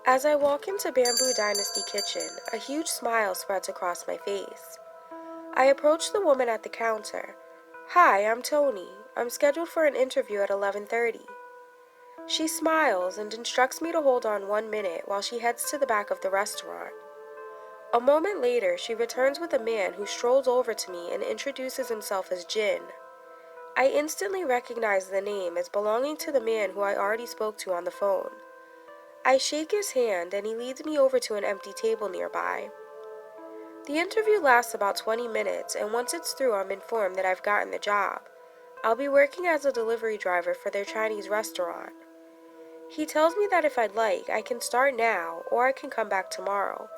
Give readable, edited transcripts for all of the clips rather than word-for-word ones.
As I walk into Bamboo Dynasty Kitchen, a huge smile spreads across my face. I approach the woman at the counter. "Hi, I'm Tony. I'm scheduled for an interview at 11:30. She smiles and instructs me to hold on 1 minute while she heads to the back of the restaurant. A moment later, she returns with a man who strolls over to me and introduces himself as Jin. I instantly recognize the name as belonging to the man who I already spoke to on the phone. I shake his hand and he leads me over to an empty table nearby. The interview lasts about 20 minutes, and once it's through, I'm informed that I've gotten the job. I'll be working as a delivery driver for their Chinese restaurant. He tells me that if I'd like, I can start now or I can come back tomorrow.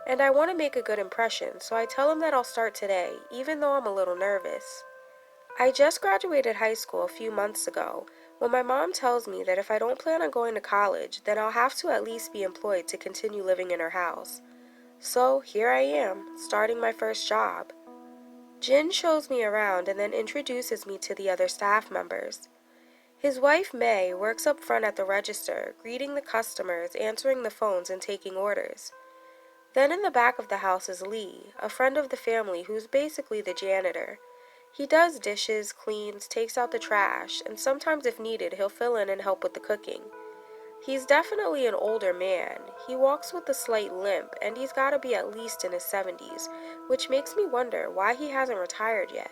And I want to make a good impression, so I tell him that I'll start today, even though I'm a little nervous. I just graduated high school a few months ago, when my mom tells me that if I don't plan on going to college, then I'll have to at least be employed to continue living in her house. So here I am, starting my first job. Jin shows me around and then introduces me to the other staff members. His wife, May, works up front at the register, greeting the customers, answering the phones, and taking orders. Then in the back of the house is Lee, a friend of the family who's basically the janitor. He does dishes, cleans, takes out the trash, and sometimes if needed, he'll fill in and help with the cooking. He's definitely an older man. He walks with a slight limp, and he's gotta be at least in his 70s, which makes me wonder why he hasn't retired yet.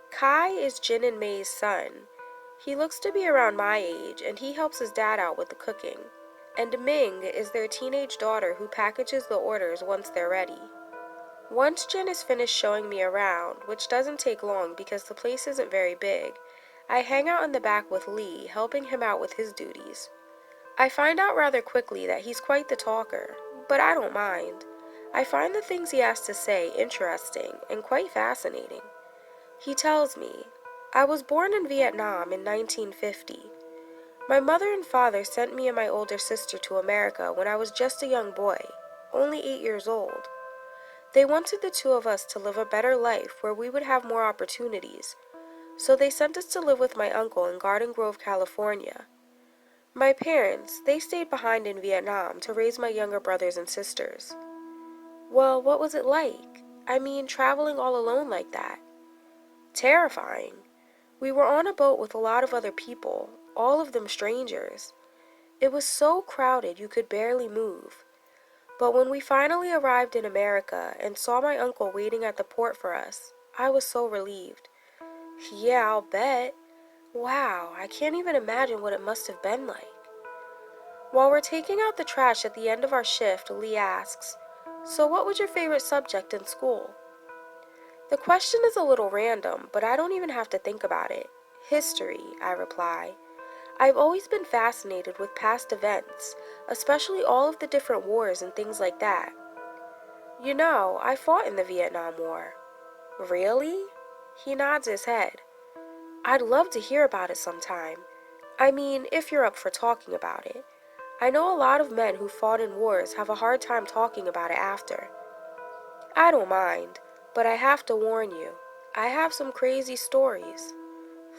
Kai is Jin and May's son. He looks to be around my age, and he helps his dad out with the cooking. And Ming is their teenage daughter who packages the orders once they're ready. Once Jin is finished showing me around, which doesn't take long because the place isn't very big, I hang out in the back with Lee, helping him out with his duties. I find out rather quickly that he's quite the talker, but I don't mind. I find the things he has to say interesting and quite fascinating. He tells me, "I was born in Vietnam in 1950. My mother and father sent me and my older sister to America when I was just a young boy, only 8 years old. They wanted the two of us to live a better life where we would have more opportunities, so they sent us to live with my uncle in Garden Grove, California. My parents, they stayed behind in Vietnam to raise my younger brothers and sisters." "Well, what was it like? I mean, traveling all alone like that." "Terrifying. We were on a boat with a lot of other people, all of them strangers. It was so crowded you could barely move. But when we finally arrived in America and saw my uncle waiting at the port for us, I was so relieved." "Yeah, I'll bet. Wow, I can't even imagine what it must have been like." While we're taking out the trash at the end of our shift, Lee asks, "So what was your favorite subject in school?" The question is a little random, but I don't even have to think about it. "History," I reply. "I've always been fascinated with past events, especially all of the different wars and things like that." "You know, I fought in the Vietnam War." "Really?" He nods his head. "I'd love to hear about it sometime. I mean, if you're up for talking about it. I know a lot of men who fought in wars have a hard time talking about it after." "I don't mind, but I have to warn you. I have some crazy stories."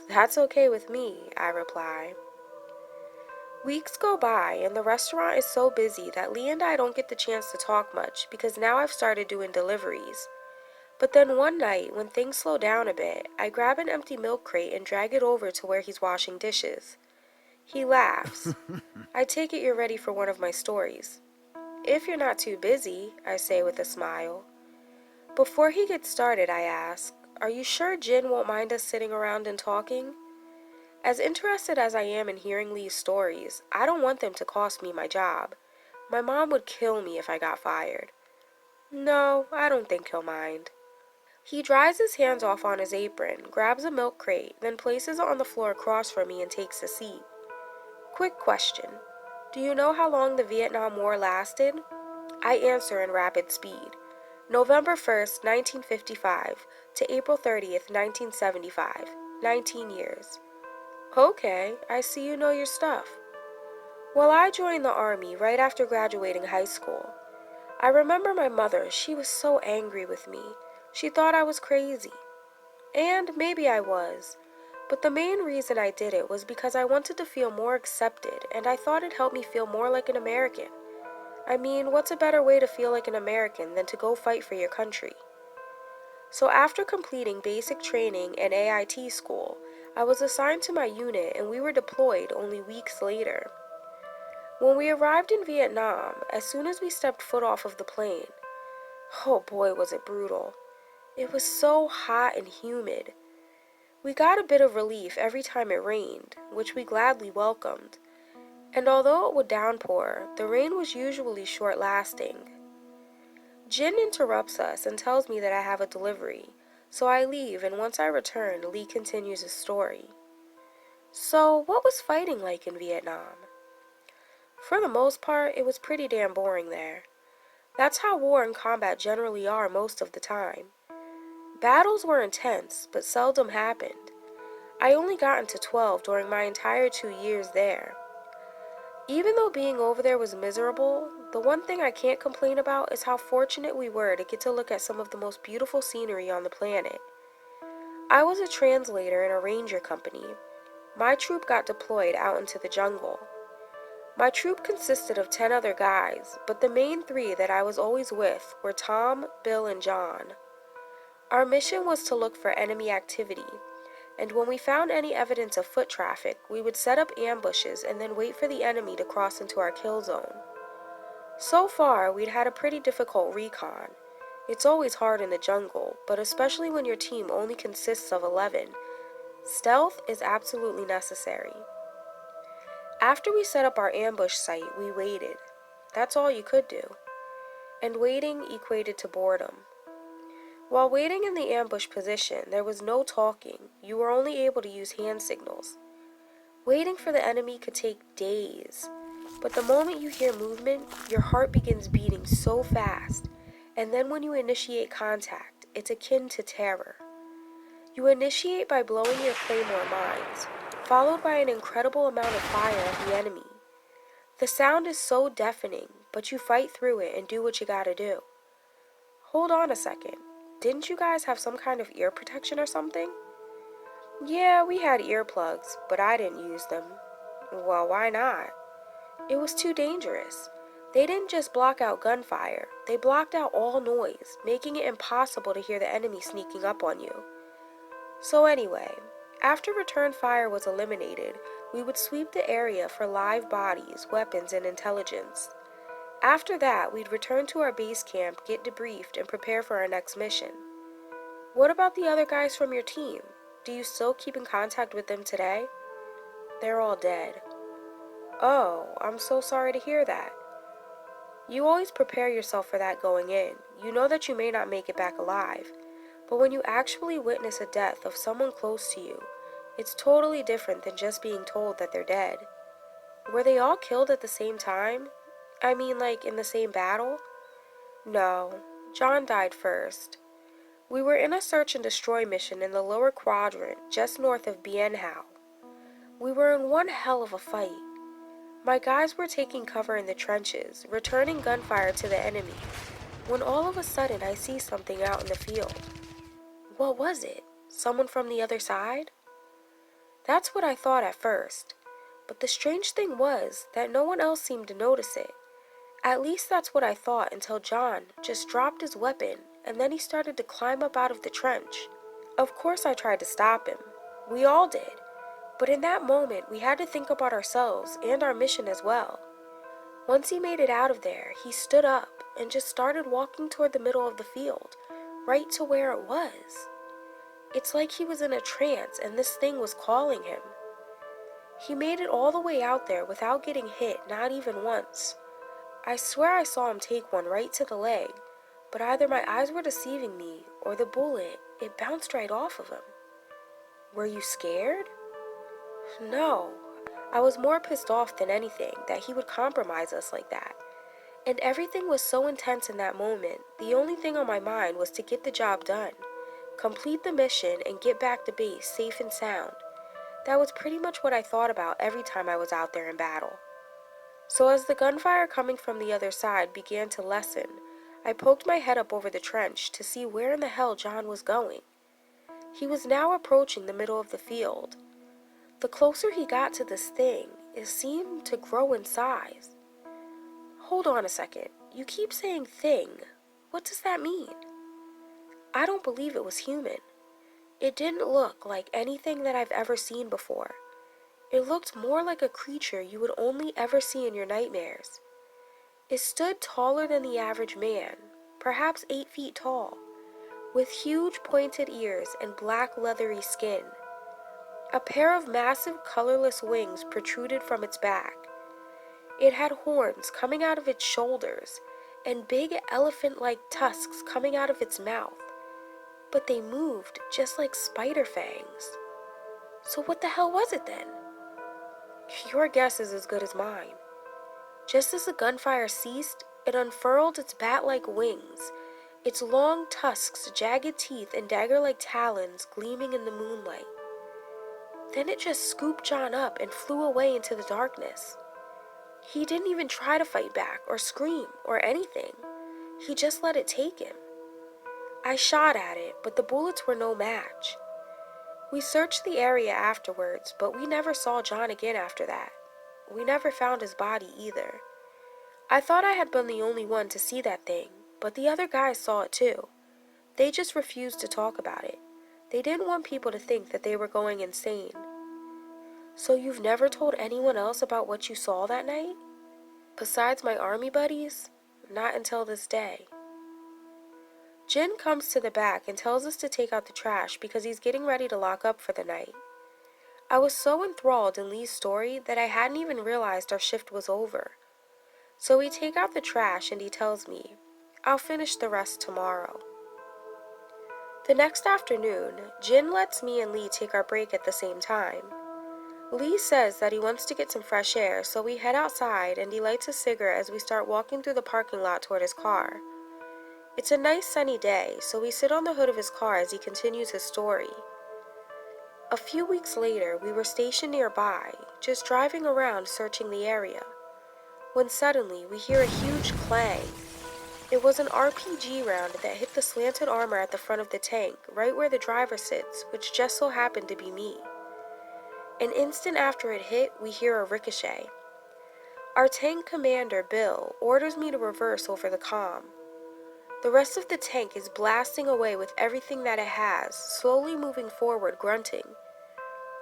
"That's okay with me," I reply. Weeks go by, and the restaurant is so busy that Lee and I don't get the chance to talk much because now I've started doing deliveries. But then one night, when things slow down a bit, I grab an empty milk crate and drag it over to where he's washing dishes. He laughs. "I take it you're ready for one of my stories." "If you're not too busy," I say with a smile. Before he gets started, I ask, "Are you sure Jin won't mind us sitting around and talking?" As interested as I am in hearing Lee's stories, I don't want them to cost me my job. My mom would kill me if I got fired. "No, I don't think he'll mind." He dries his hands off on his apron, grabs a milk crate, then places it on the floor across from me and takes a seat. "Quick question. Do you know how long the Vietnam War lasted?" I answer in rapid speed. "November 1st, 1955 to April 30th, 1975. 19 years. "Okay, I see you know your stuff." "Well, I joined the Army right after graduating high school. I remember my mother, she was so angry with me. She thought I was crazy. And maybe I was. But the main reason I did it was because I wanted to feel more accepted, and I thought it helped me feel more like an American. I mean, what's a better way to feel like an American than to go fight for your country? So after completing basic training and AIT school, I was assigned to my unit and we were deployed only weeks later. When we arrived in Vietnam, as soon as we stepped foot off of the plane, oh boy was it brutal. It was so hot and humid. We got a bit of relief every time it rained, which we gladly welcomed. And although it would downpour, the rain was usually short-lasting. Jin interrupts us and tells me that I have a delivery, so I leave, and once I return, Lee continues his story. So, what was fighting like in Vietnam? For the most part, it was pretty damn boring there. That's how war and combat generally are most of the time. Battles were intense, but seldom happened. I only got into 12 during my entire 2 years there. Even though being over there was miserable, the one thing I can't complain about is how fortunate we were to get to look at some of the most beautiful scenery on the planet. I was a translator in a ranger company. My troop got deployed out into the jungle. My troop consisted of 10 other guys, but the main 3 that I was always with were Tom, Bill, and John. Our mission was to look for enemy activity, and when we found any evidence of foot traffic, we would set up ambushes and then wait for the enemy to cross into our kill zone. So far, we'd had a pretty difficult recon. It's always hard in the jungle, but especially when your team only consists of 11, stealth is absolutely necessary. After we set up our ambush site, we waited. That's all you could do. And waiting equated to boredom. While waiting in the ambush position, there was no talking. You were only able to use hand signals. Waiting for the enemy could take days, but the moment you hear movement, your heart begins beating so fast, and then when you initiate contact, it's akin to terror. You initiate by blowing your claymore mines, followed by an incredible amount of fire at the enemy. The sound is so deafening, but you fight through it and do what you gotta do. Hold on a second. Didn't you guys have some kind of ear protection or something? Yeah, we had earplugs, but I didn't use them. Well, why not? It was too dangerous. They didn't just block out gunfire, they blocked out all noise, making it impossible to hear the enemy sneaking up on you. So anyway, after return fire was eliminated, we would sweep the area for live bodies, weapons, and intelligence. After that, we'd return to our base camp, get debriefed, and prepare for our next mission. What about the other guys from your team? Do you still keep in contact with them today? They're all dead. Oh, I'm so sorry to hear that. You always prepare yourself for that going in. You know that you may not make it back alive. But when you actually witness a death of someone close to you, it's totally different than just being told that they're dead. Were they all killed at the same time? I mean, like in the same battle? No, John died first. We were in a search and destroy mission in the lower quadrant, just north of Bien Hao. We were in one hell of a fight. My guys were taking cover in the trenches, returning gunfire to the enemy, when all of a sudden I see something out in the field. What was it? Someone from the other side? That's what I thought at first, but the strange thing was that no one else seemed to notice it. At least that's what I thought until John just dropped his weapon and then he started to climb up out of the trench. Of course I tried to stop him. We all did. But in that moment, we had to think about ourselves and our mission as well. Once he made it out of there, he stood up and just started walking toward the middle of the field, right to where it was. It's like he was in a trance and this thing was calling him. He made it all the way out there without getting hit, not even once. I swear I saw him take one right to the leg, but either my eyes were deceiving me or the bullet, it bounced right off of him. Were you scared? No. I was more pissed off than anything that he would compromise us like that. And everything was so intense in that moment, the only thing on my mind was to get the job done, complete the mission, and get back to base safe and sound. That was pretty much what I thought about every time I was out there in battle. So as the gunfire coming from the other side began to lessen, I poked my head up over the trench to see where in the hell John was going. He was now approaching the middle of the field. The closer he got to this thing, it seemed to grow in size. Hold on a second. You keep saying thing. What does that mean? I don't believe it was human. It didn't look like anything that I've ever seen before. It looked more like a creature you would only ever see in your nightmares. It stood taller than the average man, perhaps 8 feet tall, with huge pointed ears and black leathery skin. A pair of massive colorless wings protruded from its back. It had horns coming out of its shoulders and big elephant-like tusks coming out of its mouth, but they moved just like spider fangs. So what the hell was it then? Your guess is as good as mine. Just as the gunfire ceased, it unfurled its bat-like wings, its long tusks, jagged teeth, and dagger-like talons gleaming in the moonlight. Then it just scooped John up and flew away into the darkness. He didn't even try to fight back or scream or anything. He just let it take him. I shot at it, but the bullets were no match. We searched the area afterwards, but we never saw John again after that. We never found his body either. I thought I had been the only one to see that thing, but the other guys saw it too. They just refused to talk about it. They didn't want people to think that they were going insane. So you've never told anyone else about what you saw that night? Besides my army buddies? Not until this day. Jin comes to the back and tells us to take out the trash because he's getting ready to lock up for the night. I was so enthralled in Lee's story that I hadn't even realized our shift was over. So we take out the trash and he tells me, I'll finish the rest tomorrow. The next afternoon, Jin lets me and Lee take our break at the same time. Lee says that he wants to get some fresh air, so we head outside and he lights a cigarette as we start walking through the parking lot toward his car. It's a nice sunny day, so we sit on the hood of his car as he continues his story. A few weeks later, we were stationed nearby, just driving around searching the area, when suddenly we hear a huge clang. It was an RPG round that hit the slanted armor at the front of the tank, right where the driver sits, which just so happened to be me. An instant after it hit, we hear a ricochet. Our tank commander, Bill, orders me to reverse over the comm. The rest of the tank is blasting away with everything that it has, slowly moving forward, grunting.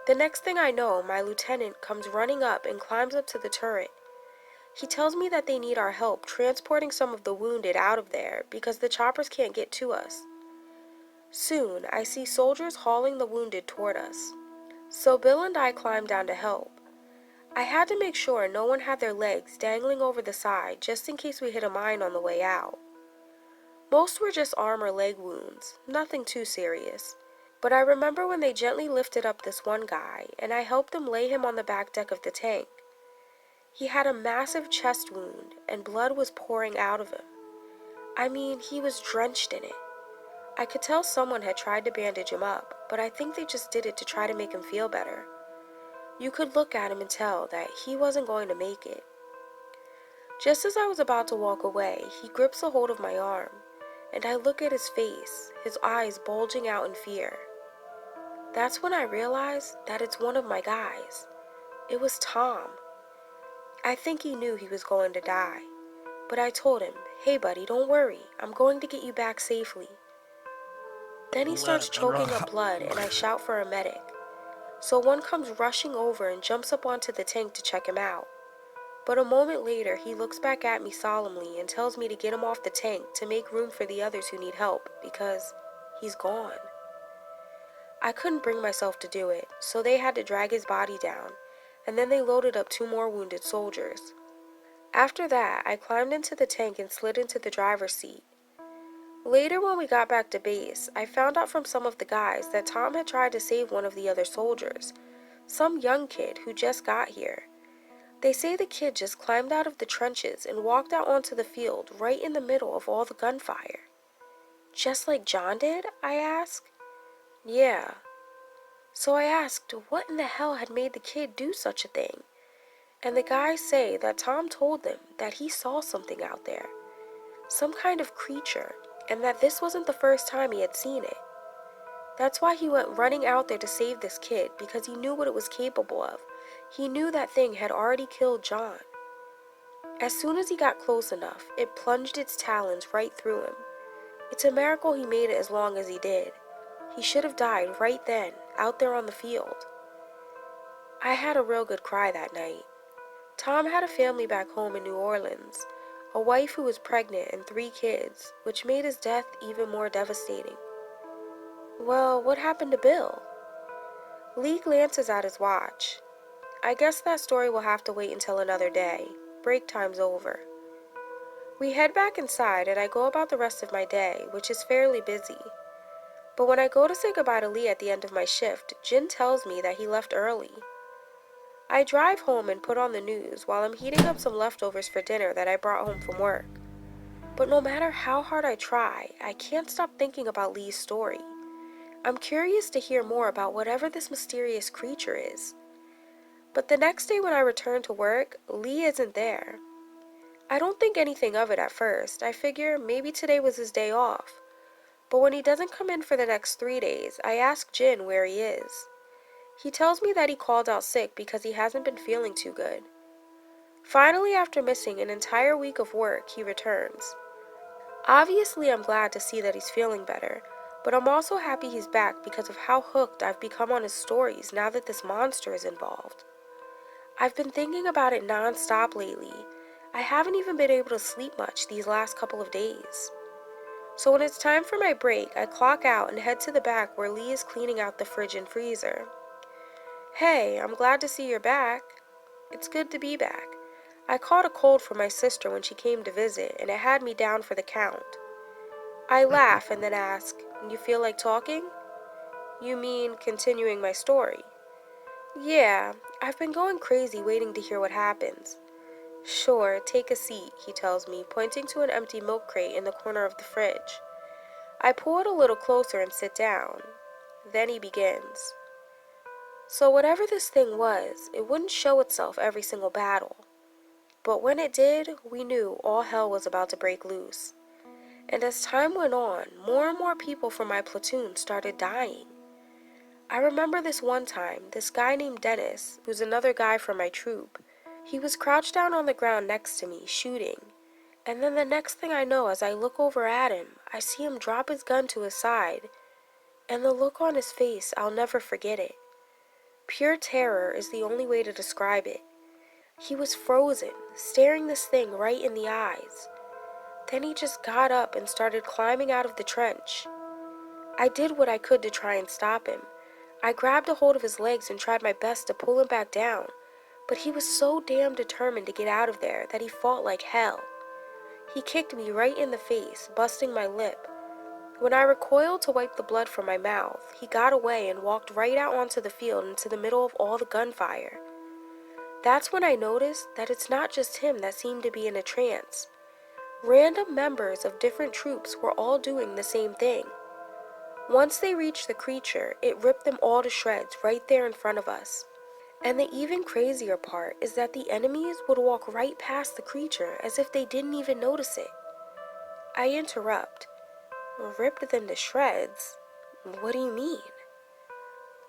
The next thing I know, my lieutenant comes running up and climbs up to the turret. He tells me that they need our help transporting some of the wounded out of there because the choppers can't get to us. Soon, I see soldiers hauling the wounded toward us. So Bill and I climb down to help. I had to make sure no one had their legs dangling over the side just in case we hit a mine on the way out. Most were just arm or leg wounds, nothing too serious. But I remember when they gently lifted up this one guy, and I helped them lay him on the back deck of the tank. He had a massive chest wound, and blood was pouring out of him. I mean, he was drenched in it. I could tell someone had tried to bandage him up, but I think they just did it to try to make him feel better. You could look at him and tell that he wasn't going to make it. Just as I was about to walk away, he grips a hold of my arm, and I look at his face, his eyes bulging out in fear. That's when I realize that it's one of my guys. It was Tom. I think he knew he was going to die, but I told him, hey buddy, don't worry, I'm going to get you back safely. Then he starts choking up blood and I shout for a medic. So one comes rushing over and jumps up onto the tank to check him out. But a moment later, he looks back at me solemnly and tells me to get him off the tank to make room for the others who need help because he's gone. I couldn't bring myself to do it, so they had to drag his body down, and then they loaded up 2 more wounded soldiers. After that, I climbed into the tank and slid into the driver's seat. Later, when we got back to base, I found out from some of the guys that Tom had tried to save one of the other soldiers, some young kid who just got here. They say the kid just climbed out of the trenches and walked out onto the field right in the middle of all the gunfire. Just like John did? I asked. Yeah. So I asked what in the hell had made the kid do such a thing. And the guys say that Tom told them that he saw something out there, some kind of creature, and that this wasn't the first time he had seen it. That's why he went running out there to save this kid, because he knew what it was capable of. He knew that thing had already killed John. As soon as he got close enough, it plunged its talons right through him. It's a miracle he made it as long as he did. He should have died right then, out there on the field. I had a real good cry that night. Tom had a family back home in New Orleans, a wife who was pregnant and 3 kids, which made his death even more devastating. Well, what happened to Bill? Lee glances at his watch. I guess that story will have to wait until another day. Break time's over. We head back inside and I go about the rest of my day, which is fairly busy. But when I go to say goodbye to Lee at the end of my shift, Jin tells me that he left early. I drive home and put on the news while I'm heating up some leftovers for dinner that I brought home from work. But no matter how hard I try, I can't stop thinking about Lee's story. I'm curious to hear more about whatever this mysterious creature is. But the next day when I return to work, Lee isn't there. I don't think anything of it at first. I figure maybe today was his day off. But when he doesn't come in for the next 3 days, I ask Jin where he is. He tells me that he called out sick because he hasn't been feeling too good. Finally, after missing an entire week of work, he returns. Obviously, I'm glad to see that he's feeling better, but I'm also happy he's back because of how hooked I've become on his stories now that this monster is involved. I've been thinking about it non-stop lately. I haven't even been able to sleep much these last couple of days. So when it's time for my break, I clock out and head to the back where Lee is cleaning out the fridge and freezer. Hey, I'm glad to see you're back. It's good to be back. I caught a cold from my sister when she came to visit, and it had me down for the count. I laugh and then ask, you feel like talking? You mean continuing my story? Yeah, I've been going crazy waiting to hear what happens. Sure, take a seat, he tells me, pointing to an empty milk crate in the corner of the fridge. I pull it a little closer and sit down. Then he begins. So whatever this thing was, it wouldn't show itself every single battle. But when it did, we knew all hell was about to break loose. And as time went on, more and more people from my platoon started dying. I remember this one time, this guy named Dennis, who's another guy from my troop, he was crouched down on the ground next to me, shooting. And then the next thing I know, as I look over at him, I see him drop his gun to his side. And the look on his face, I'll never forget it. Pure terror is the only way to describe it. He was frozen, staring this thing right in the eyes. Then he just got up and started climbing out of the trench. I did what I could to try and stop him. I grabbed a hold of his legs and tried my best to pull him back down, but he was so damn determined to get out of there that he fought like hell. He kicked me right in the face, busting my lip. When I recoiled to wipe the blood from my mouth, he got away and walked right out onto the field into the middle of all the gunfire. That's when I noticed that it's not just him that seemed to be in a trance. Random members of different troops were all doing the same thing. Once they reached the creature, it ripped them all to shreds right there in front of us. And the even crazier part is that the enemies would walk right past the creature as if they didn't even notice it. I interrupt. Ripped them to shreds? What do you mean?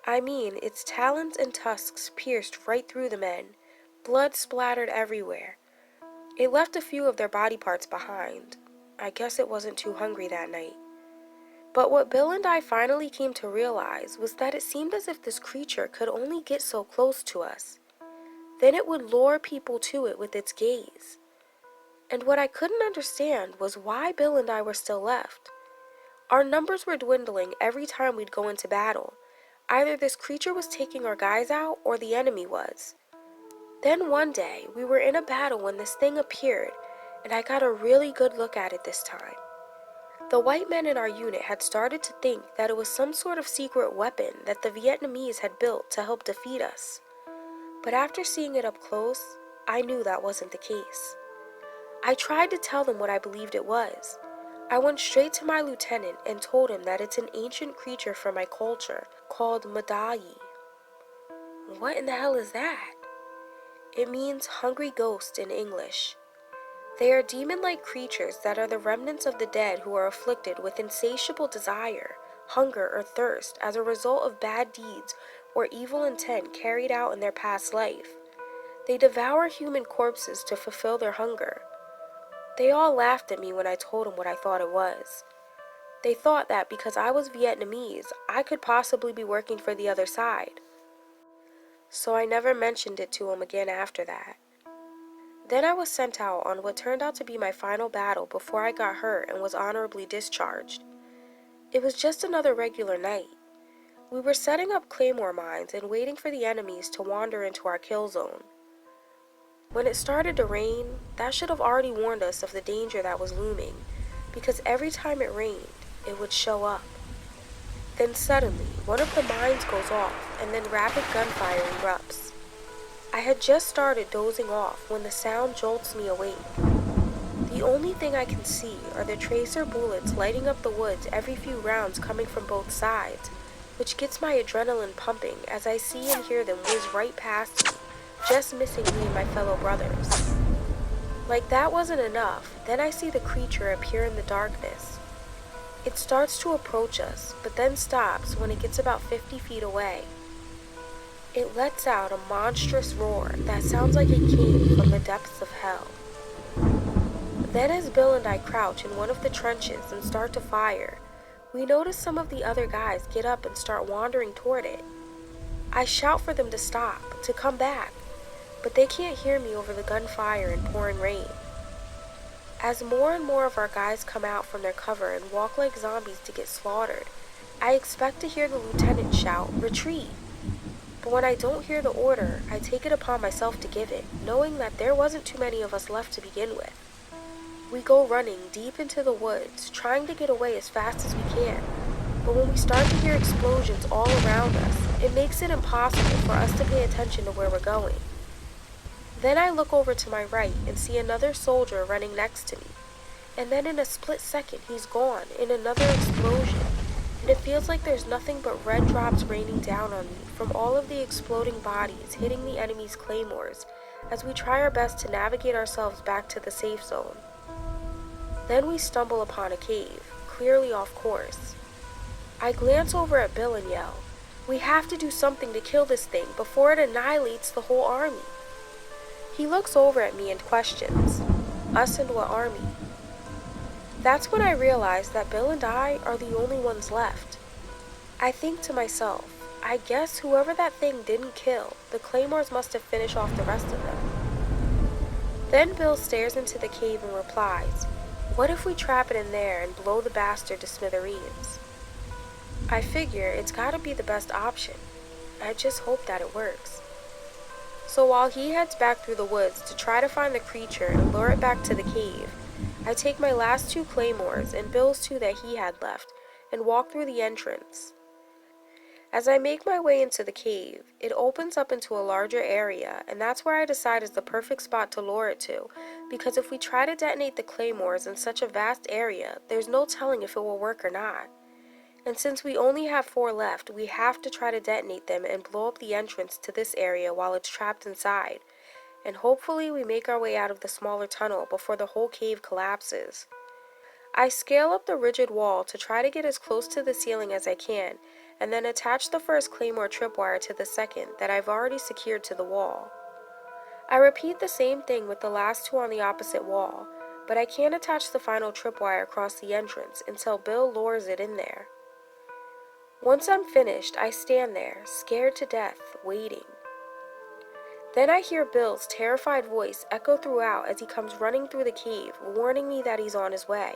I mean, its talons and tusks pierced right through the men. Blood splattered everywhere. It left a few of their body parts behind. I guess it wasn't too hungry that night. But what Bill and I finally came to realize was that it seemed as if this creature could only get so close to us. Then it would lure people to it with its gaze. And what I couldn't understand was why Bill and I were still left. Our numbers were dwindling every time we'd go into battle. Either this creature was taking our guys out or the enemy was. Then one day, we were in a battle when this thing appeared, and I got a really good look at it this time. The white men in our unit had started to think that it was some sort of secret weapon that the Vietnamese had built to help defeat us. But after seeing it up close, I knew that wasn't the case. I tried to tell them what I believed it was. I went straight to my lieutenant and told him that it's an ancient creature from my culture called Madai. What in the hell is that? It means hungry ghost in English. They are demon-like creatures that are the remnants of the dead who are afflicted with insatiable desire, hunger, or thirst as a result of bad deeds or evil intent carried out in their past life. They devour human corpses to fulfill their hunger. They all laughed at me when I told them what I thought it was. They thought that because I was Vietnamese, I could possibly be working for the other side. So I never mentioned it to them again after that. Then I was sent out on what turned out to be my final battle before I got hurt and was honorably discharged. It was just another regular night. We were setting up claymore mines and waiting for the enemies to wander into our kill zone. When it started to rain, that should have already warned us of the danger that was looming, because every time it rained, it would show up. Then suddenly, one of the mines goes off, and then rapid gunfire erupts. I had just started dozing off when the sound jolts me awake. The only thing I can see are the tracer bullets lighting up the woods every few rounds coming from both sides, which gets my adrenaline pumping as I see and hear them whiz right past me, just missing me and my fellow brothers. Like that wasn't enough, then I see the creature appear in the darkness. It starts to approach us, but then stops when it gets about 50 feet away. It lets out a monstrous roar that sounds like it came from the depths of hell. Then as Bill and I crouch in one of the trenches and start to fire, we notice some of the other guys get up and start wandering toward it. I shout for them to stop, to come back, but they can't hear me over the gunfire and pouring rain. As more and more of our guys come out from their cover and walk like zombies to get slaughtered, I expect to hear the lieutenant shout, "Retreat!" But when I don't hear the order, I take it upon myself to give it, knowing that there wasn't too many of us left to begin with. We go running deep into the woods, trying to get away as fast as we can, but when we start to hear explosions all around us, it makes it impossible for us to pay attention to where we're going. Then I look over to my right and see another soldier running next to me, and then in a split second he's gone in another explosion, and it feels like there's nothing but red drops raining down on me from all of the exploding bodies hitting the enemy's claymores as we try our best to navigate ourselves back to the safe zone. Then we stumble upon a cave, clearly off course. I glance over at Bill and yell, "We have to do something to kill this thing before it annihilates the whole army." He looks over at me and questions, "Us and what army?" That's when I realize that Bill and I are the only ones left. I think to myself, I guess whoever that thing didn't kill, the claymores must have finished off the rest of them. Then Bill stares into the cave and replies, "What if we trap it in there and blow the bastard to smithereens?" I figure it's gotta be the best option. I just hope that it works. So while he heads back through the woods to try to find the creature and lure it back to the cave, I take my last 2 claymores and Bill's 2 that he had left and walk through the entrance. As I make my way into the cave, it opens up into a larger area, and that's where I decide is the perfect spot to lure it to, because if we try to detonate the claymores in such a vast area, there's no telling if it will work or not. And since we only have 4 left, we have to try to detonate them and blow up the entrance to this area while it's trapped inside, and hopefully we make our way out of the smaller tunnel before the whole cave collapses. I scale up the rigid wall to try to get as close to the ceiling as I can, and then attach the first claymore tripwire to the second that I've already secured to the wall. I repeat the same thing with the last 2 on the opposite wall, but I can't attach the final tripwire across the entrance until Bill lures it in there. Once I'm finished, I stand there, scared to death, waiting. Then I hear Bill's terrified voice echo throughout as he comes running through the cave, warning me that he's on his way.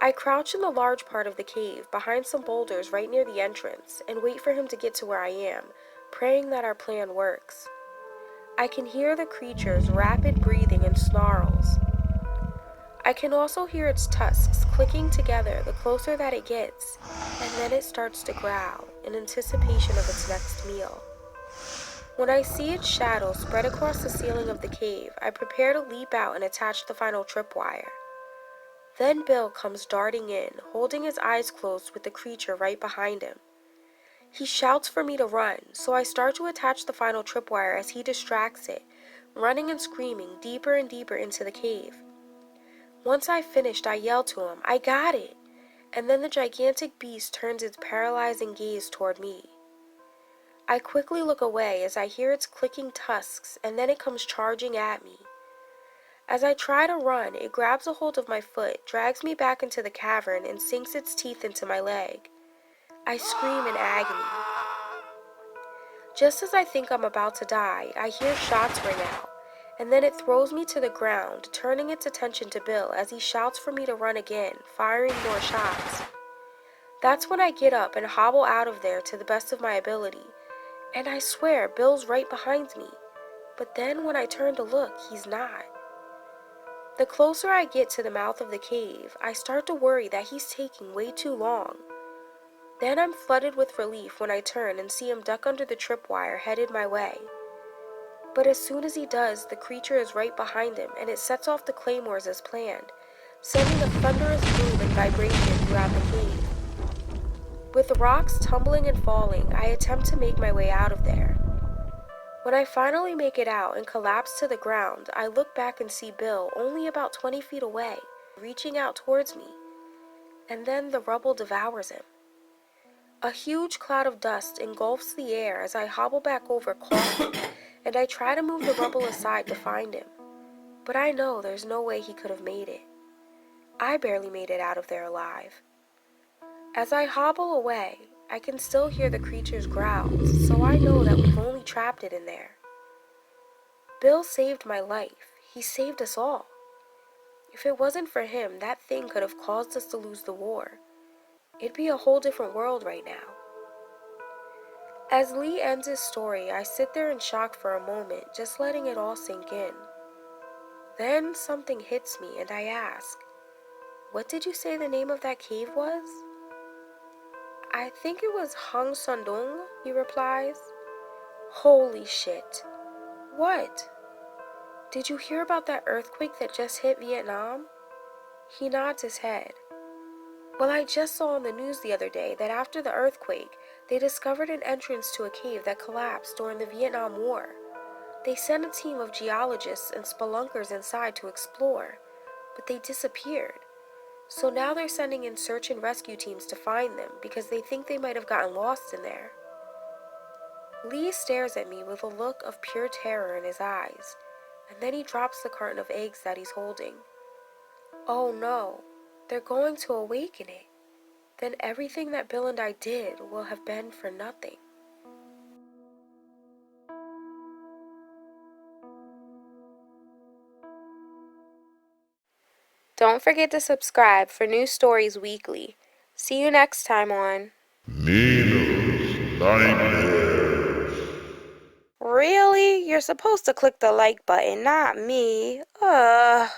I crouch in the large part of the cave, behind some boulders right near the entrance, and wait for him to get to where I am, praying that our plan works. I can hear the creature's rapid breathing and snarls. I can also hear its tusks clicking together the closer that it gets, and then it starts to growl in anticipation of its next meal. When I see its shadow spread across the ceiling of the cave, I prepare to leap out and attach the final tripwire. Then Bill comes darting in, holding his eyes closed with the creature right behind him. He shouts for me to run, so I start to attach the final tripwire as he distracts it, running and screaming deeper and deeper into the cave. Once I've finished, I yell to him, "I got it!" And then the gigantic beast turns its paralyzing gaze toward me. I quickly look away as I hear its clicking tusks, and then it comes charging at me. As I try to run, it grabs a hold of my foot, drags me back into the cavern, and sinks its teeth into my leg. I scream in agony. Just as I think I'm about to die, I hear shots ring out, and then it throws me to the ground, turning its attention to Bill as he shouts for me to run again, firing more shots. That's when I get up and hobble out of there to the best of my ability, and I swear Bill's right behind me. But then when I turn to look, he's not. The closer I get to the mouth of the cave, I start to worry that he's taking way too long. Then I'm flooded with relief when I turn and see him duck under the tripwire headed my way. But as soon as he does, the creature is right behind him and it sets off the claymores as planned, sending a thunderous boom and vibration throughout the cave. With the rocks tumbling and falling, I attempt to make my way out of there. When I finally make it out and collapse to the ground, I look back and see Bill only about 20 feet away, reaching out towards me, and then the rubble devours him. A huge cloud of dust engulfs the air as I hobble back over coughing, and I try to move the rubble aside to find him, but I know there's no way he could have made it. I barely made it out of there alive. As I hobble away, I can still hear the creature's growls, so I know that we've only trapped it in there. Bill saved my life. He saved us all. If it wasn't for him, that thing could have caused us to lose the war. It'd be a whole different world right now. As Lee ends his story, I sit there in shock for a moment, just letting it all sink in. Then something hits me and I ask, "What did you say the name of that cave was?" "I think it was Hang Sundong," he replies. Holy shit. What? Did you hear about that earthquake that just hit Vietnam? He nods his head. Well, I just saw on the news the other day that after the earthquake, they discovered an entrance to a cave that collapsed during the Vietnam War. They sent a team of geologists and spelunkers inside to explore, but they disappeared. So now they're sending in search and rescue teams to find them because they think they might have gotten lost in there. Lee stares at me with a look of pure terror in his eyes, and then he drops the carton of eggs that he's holding. Oh no, they're going to awaken it. Then everything that Bill and I did will have been for nothing. Don't forget to subscribe for new stories weekly. See you next time on Nino's Nightmares. Really? You're supposed to click the like button, not me. Ugh.